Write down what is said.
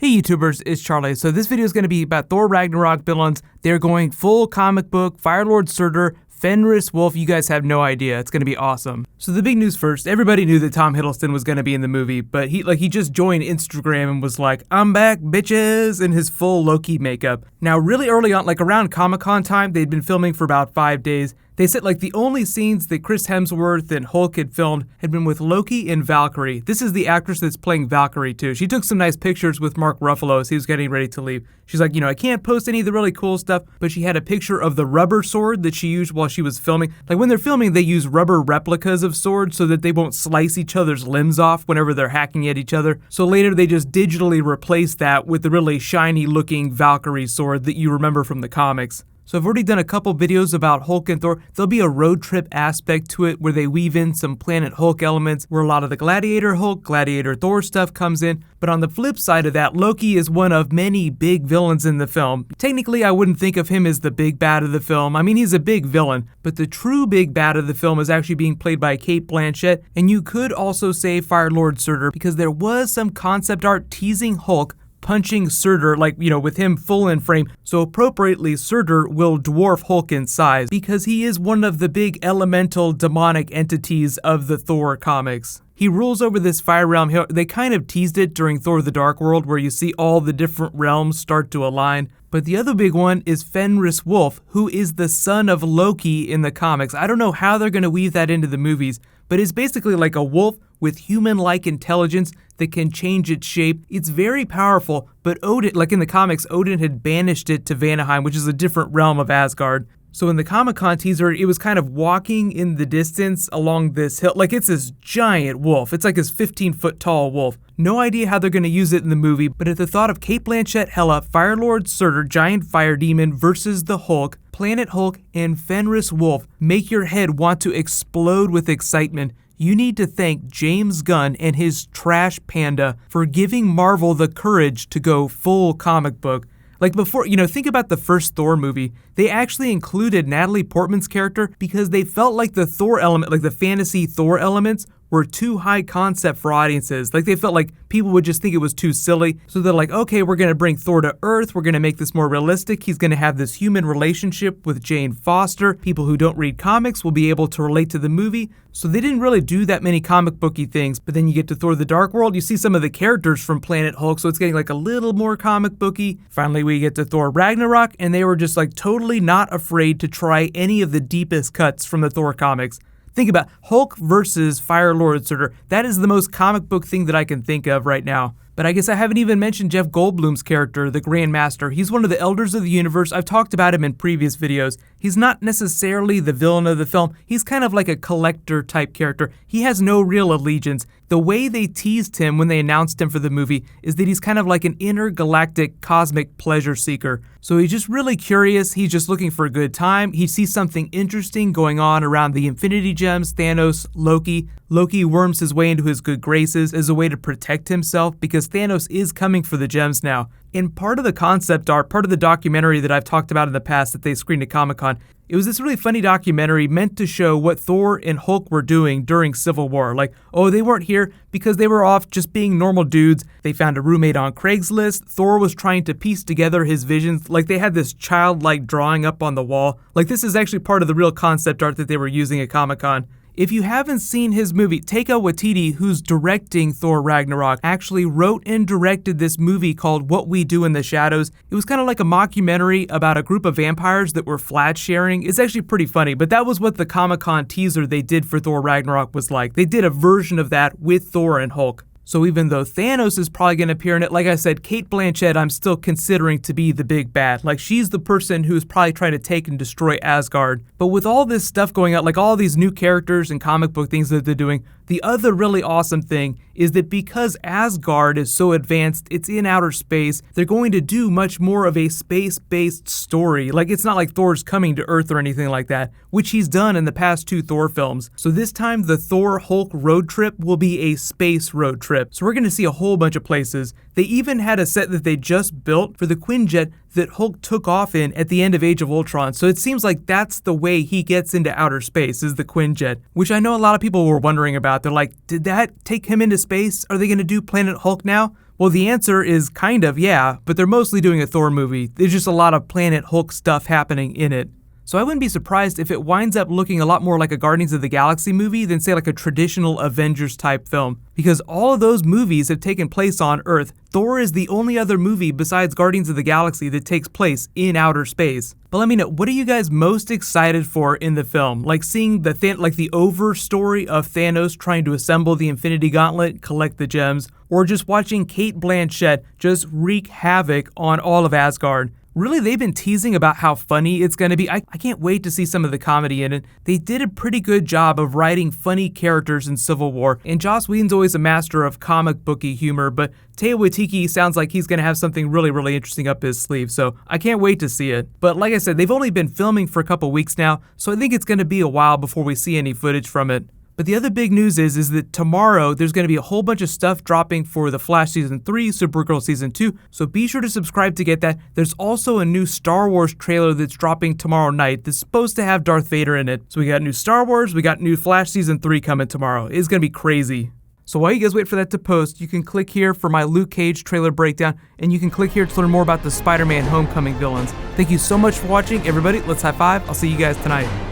Hey YouTubers, it's Charlie. So this video is going to be about Thor Ragnarok villains. They're going full comic book, Firelord Surtur, Fenris Wolf. You guys have no idea. It's going to be awesome. So the big news first, everybody knew that Tom Hiddleston was going to be in the movie, but he just joined Instagram and was like, "I'm back, bitches," in his full Loki makeup. Now really early on, like around Comic-Con time, they'd been filming for about 5 days. They said like the only scenes that Chris Hemsworth and Hulk had filmed had been with Loki and Valkyrie. This is the actress that's playing Valkyrie too. She took some nice pictures with Mark Ruffalo as he was getting ready to leave. She's like, I can't post any of the really cool stuff, but she had a picture of the rubber sword that she used while she was filming. Like when they're filming, they use rubber replicas of swords so that they won't slice each other's limbs off whenever they're hacking at each other. So later they just digitally replace that with the really shiny looking Valkyrie sword that you remember from the comics. So I've already done a couple videos about Hulk and Thor. There'll be a road trip aspect to it where they weave in some Planet Hulk elements where a lot of the Gladiator Hulk, Gladiator Thor stuff comes in. But on the flip side of that, Loki is one of many big villains in the film. Technically, I wouldn't think of him as the big bad of the film. I mean, he's a big villain, but the true big bad of the film is actually being played by Cate Blanchett. And you could also say Firelord Surtur because there was some concept art teasing Hulk punching Surtur, with him full in frame. So appropriately, Surtur will dwarf Hulk in size because he is one of the big elemental demonic entities of the Thor comics. He rules over this fire realm. They kind of teased it during Thor the Dark World where you see all the different realms start to align. But the other big one is Fenris Wolf, who is the son of Loki in the comics. I don't know how they're going to weave that into the movies, but it's basically like a wolf with human-like intelligence that can change its shape. It's very powerful, but Odin, like in the comics, Odin had banished it to Vanaheim, which is a different realm of Asgard. So in the Comic-Con teaser, it was kind of walking in the distance along this hill. Like it's this giant wolf. It's like this 15-foot tall wolf. No idea how they're going to use it in the movie, but at the thought of Cate Blanchett, Hela, Firelord Surtur, giant fire demon versus the Hulk, Planet Hulk, and Fenris Wolf make your head want to explode with excitement. You need to thank James Gunn and his trash panda for giving Marvel the courage to go full comic book. Like before, think about the first Thor movie. They actually included Natalie Portman's character because they felt like the Thor element, like the fantasy Thor elements, were too high concept for audiences. Like they felt like people would just think it was too silly. So they're like, okay, we're going to bring Thor to Earth. We're going to make this more realistic. He's going to have this human relationship with Jane Foster. People who don't read comics will be able to relate to the movie. So they didn't really do that many comic booky things. But then you get to Thor the Dark World, you see some of the characters from Planet Hulk, so it's getting like a little more comic booky. Finally, we get to Thor Ragnarok, and they were just like totally not afraid to try any of the deepest cuts from the Thor comics. Think about Hulk versus Firelord Surtur. That is the most comic book thing that I can think of right now. But I guess I haven't even mentioned Jeff Goldblum's character, the Grandmaster. He's one of the Elders of the Universe. I've talked about him in previous videos. He's not necessarily the villain of the film. He's kind of like a collector type character. He has no real allegiance. The way they teased him when they announced him for the movie is that he's kind of like an intergalactic cosmic pleasure seeker. So he's just really curious. He's just looking for a good time. He sees something interesting going on around the Infinity Gems, Thanos, Loki. Loki worms his way into his good graces as a way to protect himself because Thanos is coming for the gems now. And part of the concept art, part of the documentary that I've talked about in the past that they screened at Comic-Con, it was this really funny documentary meant to show what Thor and Hulk were doing during Civil War. Like, they weren't here because they were off just being normal dudes. They found a roommate on Craigslist. Thor was trying to piece together his visions. Like, they had this childlike drawing up on the wall. Like, this is actually part of the real concept art that they were using at Comic-Con. If you haven't seen his movie, Taika Waititi, who's directing Thor Ragnarok, actually wrote and directed this movie called What We Do in the Shadows. It was kind of like a mockumentary about a group of vampires that were flat sharing. It's actually pretty funny, but that was what the Comic-Con teaser they did for Thor Ragnarok was like. They did a version of that with Thor and Hulk. So even though Thanos is probably going to appear in it, like I said, Cate Blanchett I'm still considering to be the big bad. Like she's the person who's probably trying to take and destroy Asgard. But with all this stuff going on, like all these new characters and comic book things that they're doing, the other really awesome thing is that because Asgard is so advanced, it's in outer space, they're going to do much more of a space-based story. Like it's not like Thor's coming to Earth or anything like that, which he's done in the past 2 Thor films. So this time the Thor-Hulk road trip will be a space road trip. So we're going to see a whole bunch of places. They even had a set that they just built for the Quinjet that Hulk took off in at the end of Age of Ultron. So it seems like that's the way he gets into outer space, is the Quinjet, which I know a lot of people were wondering about. They're like, did that take him into space? Are they going to do Planet Hulk now? Well, the answer is kind of, yeah, but they're mostly doing a Thor movie. There's just a lot of Planet Hulk stuff happening in it. So I wouldn't be surprised if it winds up looking a lot more like a Guardians of the Galaxy movie than say like a traditional Avengers type film. Because all of those movies have taken place on Earth. Thor is the only other movie besides Guardians of the Galaxy that takes place in outer space. But let me know, what are you guys most excited for in the film? Like seeing the over story of Thanos trying to assemble the Infinity Gauntlet, collect the gems, or just watching Cate Blanchett just wreak havoc on all of Asgard? Really, they've been teasing about how funny it's going to be. I can't wait to see some of the comedy in it. They did a pretty good job of writing funny characters in Civil War, and Joss Whedon's always a master of comic booky humor, but Taika Waititi sounds like he's going to have something really, really interesting up his sleeve, so I can't wait to see it. But like I said, they've only been filming for a couple weeks now, so I think it's going to be a while before we see any footage from it. But the other big news is that tomorrow there's going to be a whole bunch of stuff dropping for The Flash Season 3, Supergirl Season 2, so be sure to subscribe to get that. There's also a new Star Wars trailer that's dropping tomorrow night that's supposed to have Darth Vader in it. So we got new Star Wars, we got new Flash Season 3 coming tomorrow. It's going to be crazy. So while you guys wait for that to post, you can click here for my Luke Cage trailer breakdown, and you can click here to learn more about the Spider-Man Homecoming villains. Thank you so much for watching, everybody. Let's high five. I'll see you guys tonight.